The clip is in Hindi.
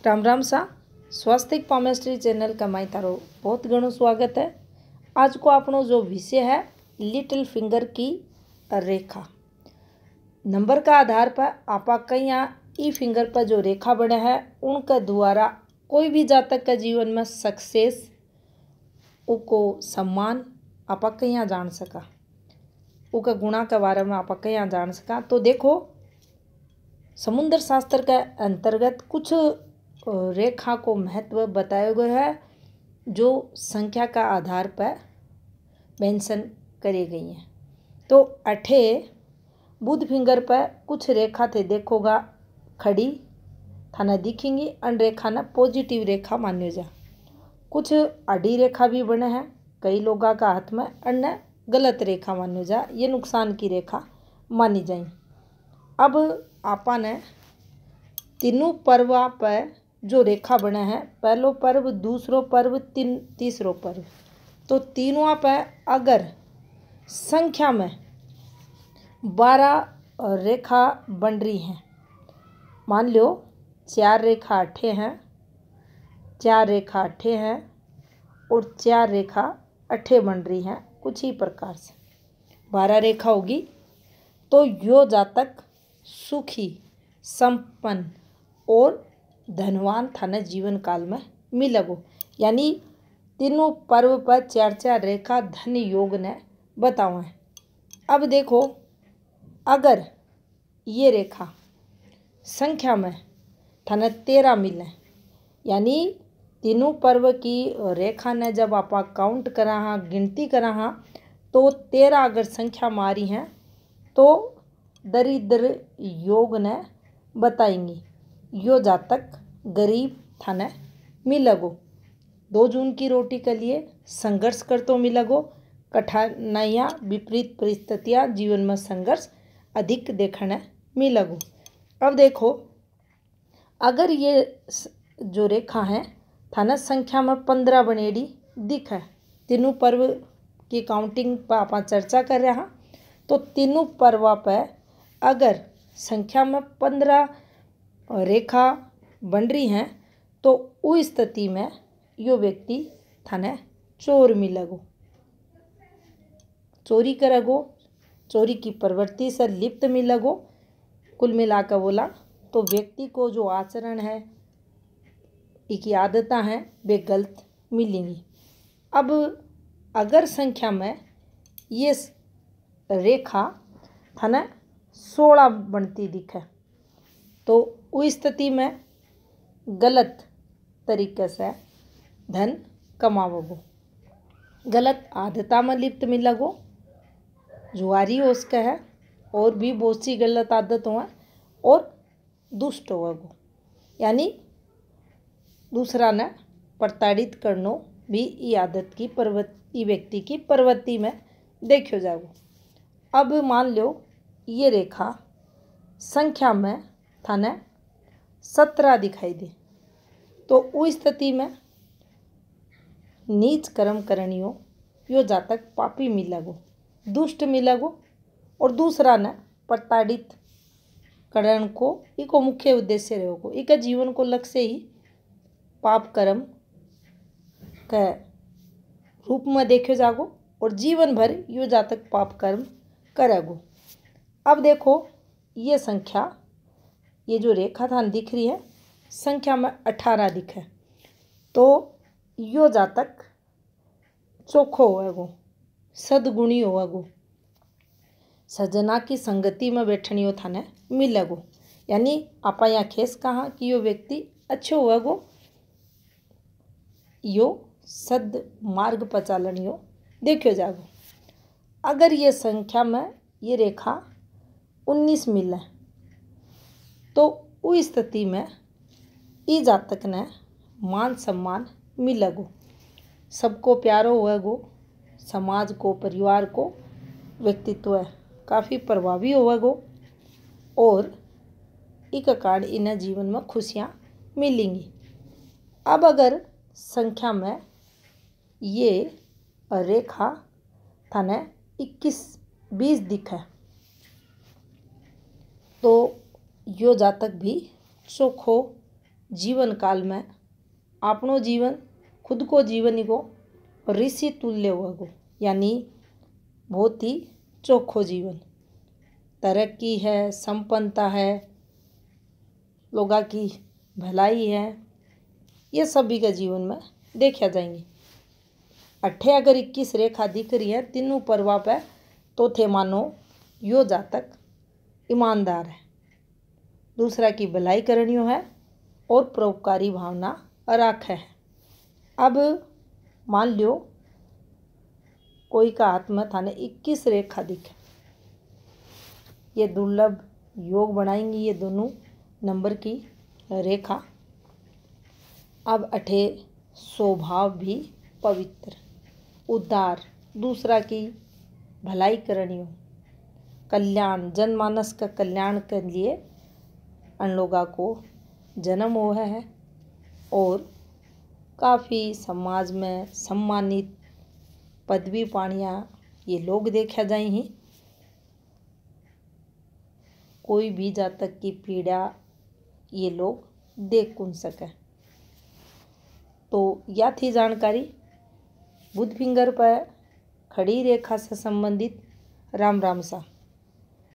राम राम सा स्वास्तिक पामेस्ट्री चैनल का माई तारो बहुत घणो स्वागत है। आज को आपनो जो विषय है लिटिल फिंगर की रेखा। नंबर का आधार पर आपा कहीं ई फिंगर पर जो रेखा बने है उनके द्वारा कोई भी जातक के जीवन में सक्सेस उको सम्मान आपा कहीं जान सका, उनका गुणा के बारे में आपा कहीं जान सका। तो देखो समुद्र शास्त्र के अंतर्गत कुछ रेखा को महत्व बताया गया है जो संख्या का आधार पर मेंशन करी गई हैं। तो अठे बुध फिंगर पर कुछ रेखा थे देखोगा खड़ी थाना दिखेंगी, अन रेखा ना पॉजिटिव रेखा मान्यो जा। कुछ आड़ी रेखा भी बने हैं कई लोगों का हाथ में, अन्य गलत रेखा मान्यो जा, ये नुकसान की रेखा मानी जाए। अब आपा ने तीनों पर्व पर जो रेखा बने हैं, पहलो पर्व, दूसरो पर्व, तीसरो पर्व, तो तीनों पर अगर संख्या में 12 रेखा बन रही हैं, मान लो 4 रेखा अठे हैं, 4 रेखा अठे हैं और 4 रेखा अठे बन रही हैं, कुछ ही प्रकार से 12 रेखा होगी, तो यो जातक सुखी, संपन्न और धनवान थाने जीवन काल में मिलेगो। यानी तीनों पर्व पर 4-4 रेखा धन योग ने बताओ है। अब देखो अगर ये रेखा संख्या में थाने 13 मिले, यानी तीनों पर्व की रेखा ने जब आप काउंट करा हाँ, गिनती करा हाँ, तो 13 अगर संख्या मारी हैं तो दरिद्र योग ने बताएंगी। यो जातक गरीब थाने मिलेगो, 2 जून की रोटी के लिए संघर्ष कर तो मिलेगो, कठिनाइयाँ विपरीत परिस्थितियाँ जीवन में संघर्ष अधिक देखने मिलेगो। अब देखो अगर ये जो रेखा है थाना संख्या में 15 बनेड़ी दिखे, तीनों पर्व की काउंटिंग पर आप चर्चा कर रहे हैं, तो तीनों पर्व पर अगर संख्या में 15 रेखा बन रही हैं तो उस स्थिति में यो व्यक्ति थाने चोर मिलेगो, चोरी करेगो, चोरी की प्रवृत्ति से लिप्त मिलेगो। कुल मिलाकर बोला तो व्यक्ति को जो आचरण है, इसकी आदतें हैं, वे गलत मिलेंगी। अब अगर संख्या में ये रेखा थाने 16 बनती दिखे तो उस स्थिति में गलत तरीके से धन कमावोगो, गलत आदता में लिप्त मिलेगो, जुआरी हो उसका है और भी बहुत सी गलत आदतों हैं और दुष्ट होगो, यानी दूसरा ने प्रताड़ित करनो भी ये आदत की प्रवृत्ति व्यक्ति की प्रवृत्ति में देखो जागो। अब मान लो ये रेखा संख्या में थाने 17 दिखाई दे तो उस स्थिति में नीच कर्म करणियों यो जातक पापी मिलेगो, दुष्ट मिलेगो और दूसरा ने प्रताड़ित करण को इको मुख्य उद्देश्य रहेगो। इका जीवन को लक्ष्य ही पाप कर्म के रूप में देखो जागो और जीवन भर यो जातक पाप कर्म करेगो। अब देखो ये संख्या, ये जो रेखा था दिख रही है संख्या में 18 दिखे तो यो जातक चोखो होएगो, सद्गुणी होएगो, सजना की संगति में बैठनी हो थाने मिलेगो। यानी आपा यहाँ खेस कहा कि यो व्यक्ति अच्छो होएगो, यो सद मार्ग पर चालनी हो देखो जागो। अगर ये संख्या में ये रेखा 19 मिले तो उस स्थिति में ई जातक ने मान सम्मान मिलेगो, सबको प्यारो होएगो, समाज को, परिवार को, व्यक्तित्व काफ़ी प्रभावी होएगो और एक कारण इन्हें जीवन में खुशियाँ मिलेंगी। अब अगर संख्या में ये रेखा थाने 21-20 दिखे तो यो जातक भी चोखो जीवन काल में अपनो जीवन खुद को जीवन को ऋषि तुल्य होगो, यानी बहुत ही चोखो जीवन, तरक्की है, संपन्नता है, लोगों की भलाई है, ये सभी का जीवन में देखा जाएंगे। अठे अगर 21 रेखा दिख रही है तीनों पर्वा पे तो थे मानो यो जातक ईमानदार है, दूसरा की भलाई करनियो है और परोपकारी भावना राखे है। अब मान लियो कोई का हाथ में थाने 21 रेखा दिखे, ये दुर्लभ योग बनाएंगी ये दोनों नंबर की रेखा। अब अठे स्वभाव भी पवित्र, उदार, दूसरा की भलाई करनी हो, कल्याण, जनमानस का कल्याण के लिए अन लोगों को जन्म हुआ है और काफ़ी समाज में सम्मानित पदवी पानिया ये लोग देखा जाए ही। कोई भी जातक की पीड़ा ये लोग देख कौन सके। तो यह थी जानकारी बुध फिंगर पर खड़ी रेखा से संबंधित। राम राम सा।